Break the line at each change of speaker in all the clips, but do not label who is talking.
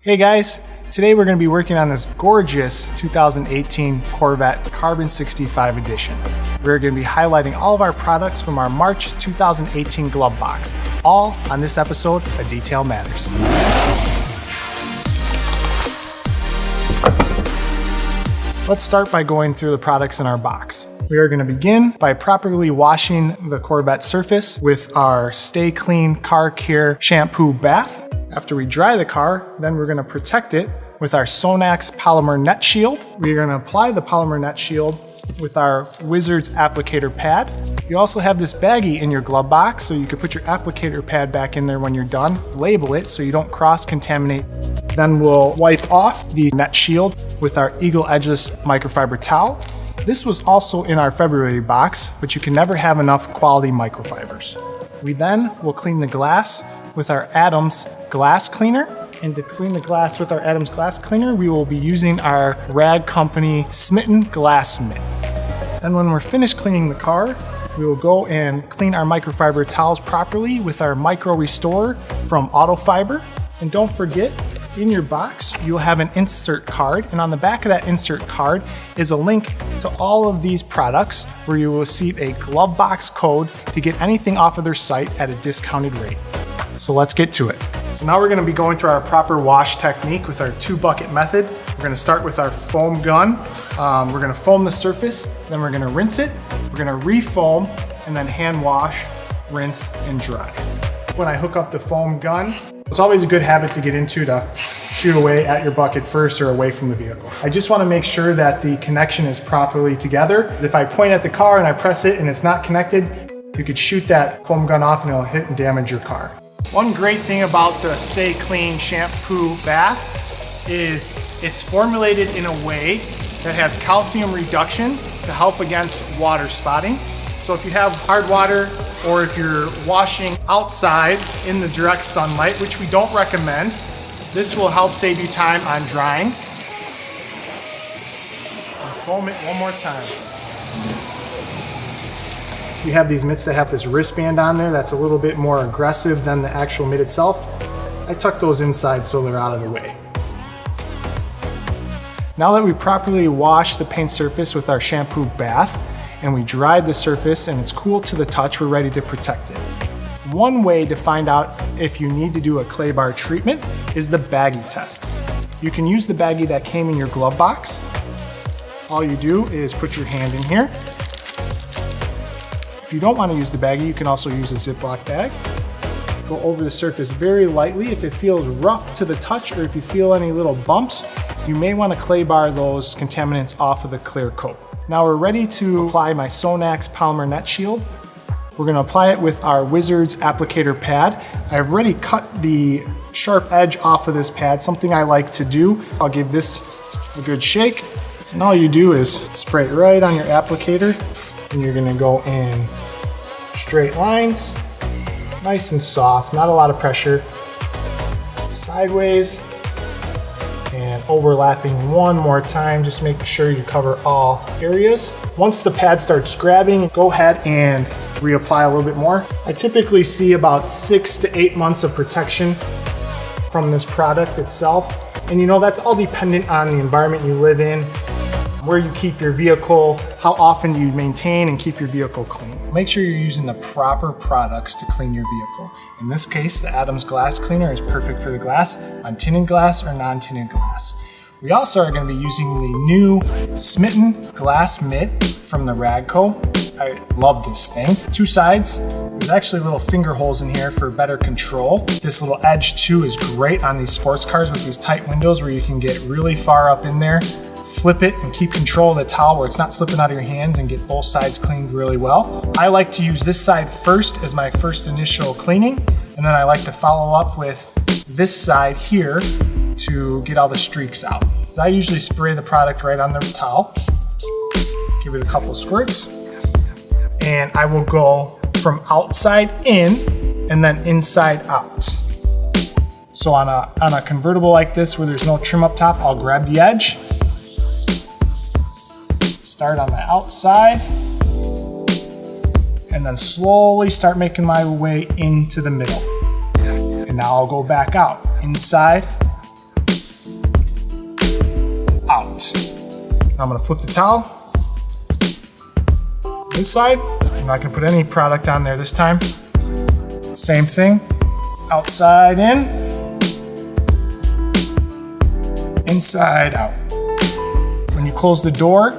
Hey guys, today we're going to be working on this gorgeous 2018 Corvette Carbon 65 edition. We're going to be highlighting all of our products from our March 2018 glove box, all on this episode of Detail Matters. Let's start by going through the products in our box. We are going to begin by properly washing the Corvette surface with our Stay Clean Car Care Shampoo Bath. After we dry the car, then we're going to protect it with our Sonax Polymer Net Shield. We're going to apply the Polymer Net Shield with our Wizards Applicator Pad. You also have this baggie in your glove box, so you can put your applicator pad back in there when you're done. Label it so you don't cross-contaminate. Then we'll wipe off the net shield with our Eagle Edgeless microfiber towel. This was also in our February box, but you can never have enough quality microfibers. We then will clean the glass with our Adams glass cleaner. And to clean the glass with our Adams glass cleaner, we will be using our Rag Company Smitten Glass Mitt. And when we're finished cleaning the car, we will go and clean our microfiber towels properly with our MicroRestore from Autofiber. And don't forget, in your box, you'll have an insert card, and on the back of that insert card is a link to all of these products where you will receive a glove box code to get anything off of their site at a discounted rate. So let's get to it. So now we're going to be going through our proper wash technique with our 2-bucket method. We're going to start with our foam gun. We're going to foam the surface, then we're going to rinse it. We're going to re-foam and then hand wash, rinse, and dry. When I hook up the foam gun, it's always a good habit to get into to shoot away at your bucket first or away from the vehicle. I just want to make sure that the connection is properly together. If I point at the car and I press it and it's not connected, you could shoot that foam gun off and it'll hit and damage your car. One great thing about the Stay Clean Shampoo Bath is it's formulated in a way that has calcium reduction to help against water spotting. So if you have hard water or if you're washing outside in the direct sunlight, which we don't recommend, this will help save you time on drying. And foam it one more time. You have these mitts that have this wristband on there that's a little bit more aggressive than the actual mitt itself. I tuck those inside so they're out of the way. Now that we properly washed the paint surface with our shampoo bath and we dried the surface and it's cool to the touch, we're ready to protect it. One way to find out if you need to do a clay bar treatment is the baggie test. You can use the baggie that came in your glove box. All you do is put your hand in here. If you don't want to use the baggie, you can also use a Ziploc bag. Go over the surface very lightly. If it feels rough to the touch or if you feel any little bumps, you may want to clay bar those contaminants off of the clear coat. Now we're ready to apply my Sonax Polymer Net Shield. We're going to apply it with our Wizards Applicator Pad. I've already cut the sharp edge off of this pad, something I like to do. I'll give this a good shake. And all you do is spray it right on your applicator. And you're going to go in straight lines, nice and soft, not a lot of pressure, sideways, and overlapping one more time. Just make sure you cover all areas. Once the pad starts grabbing, go ahead and reapply a little bit more. I typically see about 6 to 8 months of protection from this product itself. And you know, that's all dependent on the environment you live in, where you keep your vehicle, how often you maintain and keep your vehicle clean. Make sure you're using the proper products to clean your vehicle. In this case, the Adams glass cleaner is perfect for the glass on tinted glass or non-tinted glass. We also are going to be using the new Smitten Glass Mitt from the Rag Co. I love this thing. 2 sides. There's actually little finger holes in here for better control. This little edge too is great on these sports cars with these tight windows where you can get really far up in there, flip it and keep control of the towel where it's not slipping out of your hands and get both sides cleaned really well. I like to use this side first as my first initial cleaning, and then I like to follow up with this side here to get all the streaks out. I usually spray the product right on the towel, give it a couple squirts, and I will go from outside in and then inside out. So on a convertible like this where there's no trim up top, I'll grab the edge, start on the outside, and then slowly start making my way into the middle. And now I'll go back out, inside, out. Now I'm gonna flip the towel. This side, I'm not gonna put any product on there this time. Same thing, outside in, inside out. When you close the door,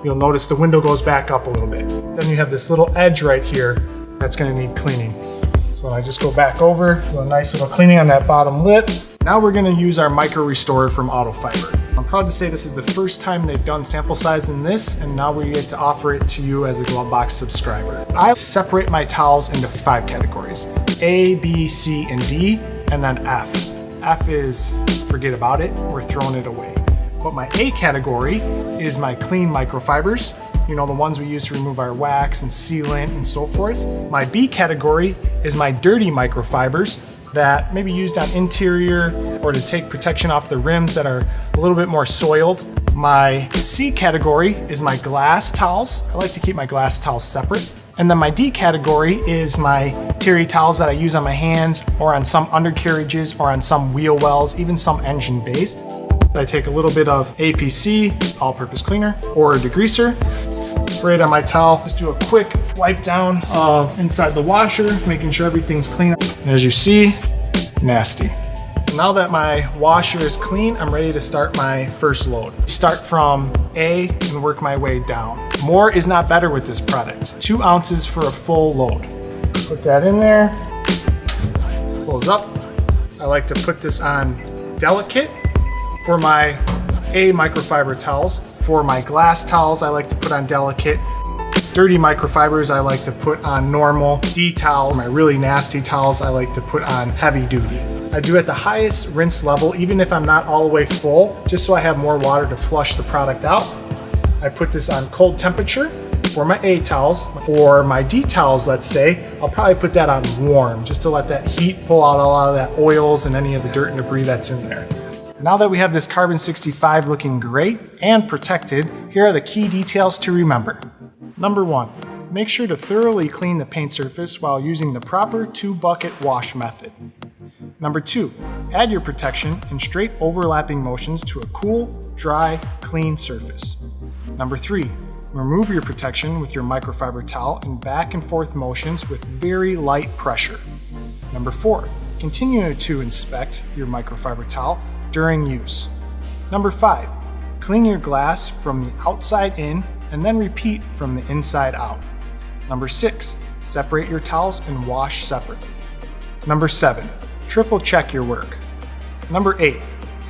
you'll notice the window goes back up a little bit. Then you have this little edge right here that's gonna need cleaning. So I just go back over, do a nice little cleaning on that bottom lip. Now we're gonna use our MicroRestore from Auto Fiber. I'm proud to say this is the first time they've done sample size in this, and now we get to offer it to you as a GloveBox subscriber. I separate my towels into 5 categories: A, B, C, and D, and then F. F is forget about it, we're throwing it away. But my A category is my clean microfibers, you know, the ones we use to remove our wax and sealant and so forth. My B category is my dirty microfibers that may be used on interior or to take protection off the rims that are a little bit more soiled. My C category is my glass towels. I like to keep my glass towels separate. And then my D category is my terry towels that I use on my hands or on some undercarriages or on some wheel wells, even some engine bays. I take a little bit of APC, all-purpose cleaner, or a degreaser, spray it on my towel. Just do a quick wipe down of inside the washer, making sure everything's clean. And as you see, nasty. Now that my washer is clean, I'm ready to start my first load. Start from A and work my way down. More is not better with this product. 2 ounces for a full load. Put that in there, close up. I like to put this on delicate for my A microfiber towels. For my glass towels, I like to put on delicate. Dirty microfibers, I like to put on normal. D towels, my really nasty towels, I like to put on heavy duty. I do at the highest rinse level, even if I'm not all the way full, just so I have more water to flush the product out. I put this on cold temperature for my A towels. For my D towels, let's say, I'll probably put that on warm, just to let that heat pull out a lot of that oils and any of the dirt and debris that's in there. Now that we have this Carbon 65 looking great and protected, here are the key details to remember. Number 1, make sure to thoroughly clean the paint surface while using the proper 2-bucket wash method. Number 2, add your protection in straight overlapping motions to a cool, dry, clean surface. Number 3, remove your protection with your microfiber towel in back and forth motions with very light pressure. Number 4, continue to inspect your microfiber towel during use. Number 5, clean your glass from the outside in and then repeat from the inside out. Number 6, separate your towels and wash separately. Number 7, triple check your work. Number 8,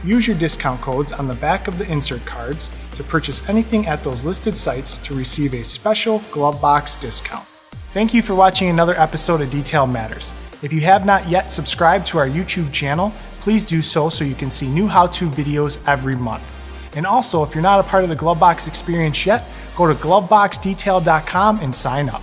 use your discount codes on the back of the insert cards to purchase anything at those listed sites to receive a special GloveBox discount. Thank you for watching another episode of Detail Matters. If you have not yet subscribed to our YouTube channel, please do so you can see new how-to videos every month. And also, if you're not a part of the GloveBox experience yet, go to gloveboxdetail.com and sign up.